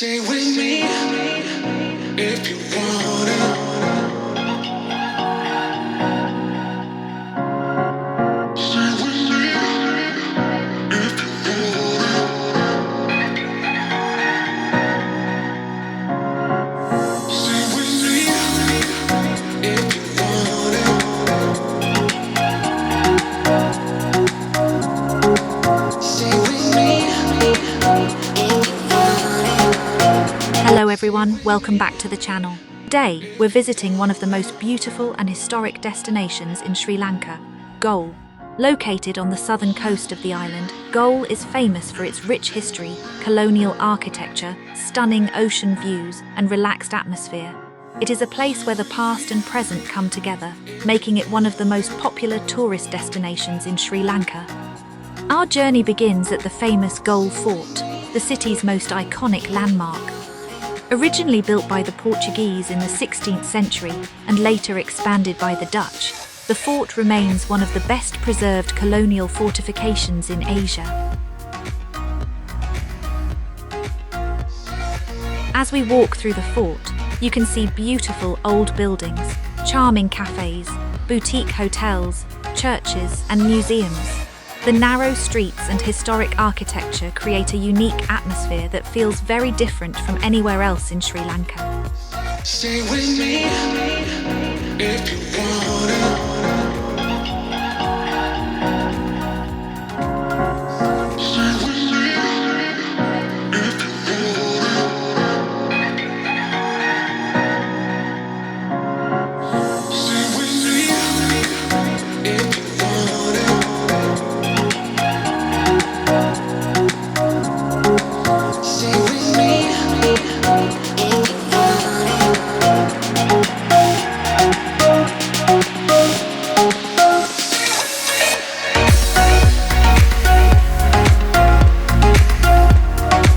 Stay with me if you wanna. Stay with me if you wanna. Stay with me if you wanna. Stay with me if you wanna. Hello everyone, welcome back to the channel. Today, we're visiting one of the most beautiful and historic destinations in Sri Lanka, Galle. Located on the southern coast of the island, Galle is famous for its rich history, colonial architecture, stunning ocean views, and relaxed atmosphere. It is a place where the past and present come together, making it one of the most popular tourist destinations in Sri Lanka. Our journey begins at the famous Galle Fort, the city's most iconic landmark. Originally built by the Portuguese in the 16th century and later expanded by the Dutch, the fort remains one of the best preserved colonial fortifications in Asia. As we walk through the fort, you can see beautiful old buildings, charming cafés, boutique hotels, churches, and museums. The narrow streets and historic architecture create a unique atmosphere that feels very different from anywhere else in Sri Lanka. Stay with me if you wanna. Stay with me if you wanna. Stay with me if you wanna. Stay with me if you wanna.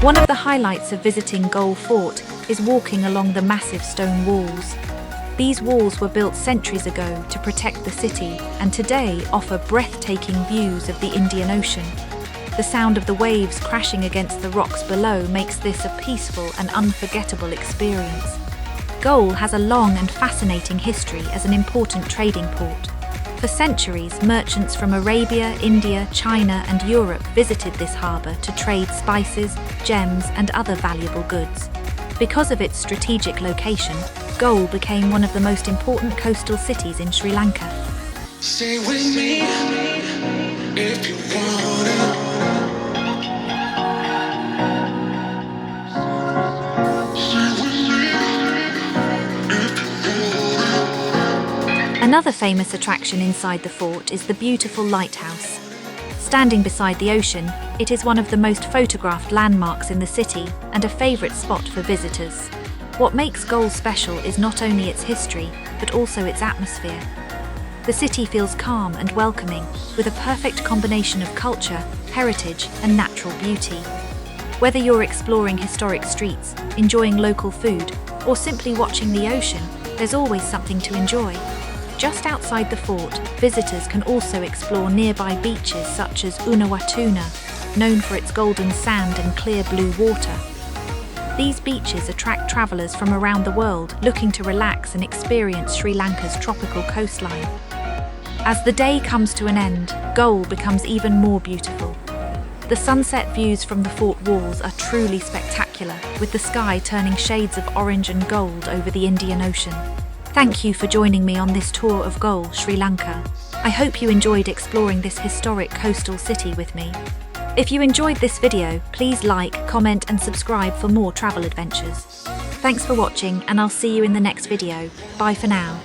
One of the highlights of visiting Galle Fort is walking along the massive stone walls. These walls were built centuries ago to protect the city and today offer breathtaking views of the Indian Ocean. The sound of the waves crashing against the rocks below makes this a peaceful and unforgettable experience. Galle has a long and fascinating history as an important trading port. For centuries, merchants from Arabia, India, China, and Europe visited this harbour to trade spices, gems, and other valuable goods. Because of its strategic location, Galle became one of the most important coastal cities in Sri Lanka. Stay with me if you wanna. Another famous attraction inside the fort is the beautiful Lighthouse. Standing beside the ocean, it is one of the most photographed landmarks in the city and a favourite spot for visitors. What makes Galle special is not only its history, but also its atmosphere. The city feels calm and welcoming, with a perfect combination of culture, heritage, and natural beauty. Whether you're exploring historic streets, enjoying local food, or simply watching the ocean, there's always something to enjoy. Just outside the fort, visitors can also explore nearby beaches such as Unawatuna, known for its golden sand and clear blue water. These beaches attract travellers from around the world looking to relax and experience Sri Lanka's tropical coastline. As the day comes to an end, Galle becomes even more beautiful. The sunset views from the fort walls are truly spectacular, with the sky turning shades of orange and gold over the Indian Ocean. Thank you for joining me on this tour of Galle, Sri Lanka. I hope you enjoyed exploring this historic coastal city with me. If you enjoyed this video, please like, comment, and subscribe for more travel adventures. Thanks for watching, and I'll see you in the next video. Bye for now.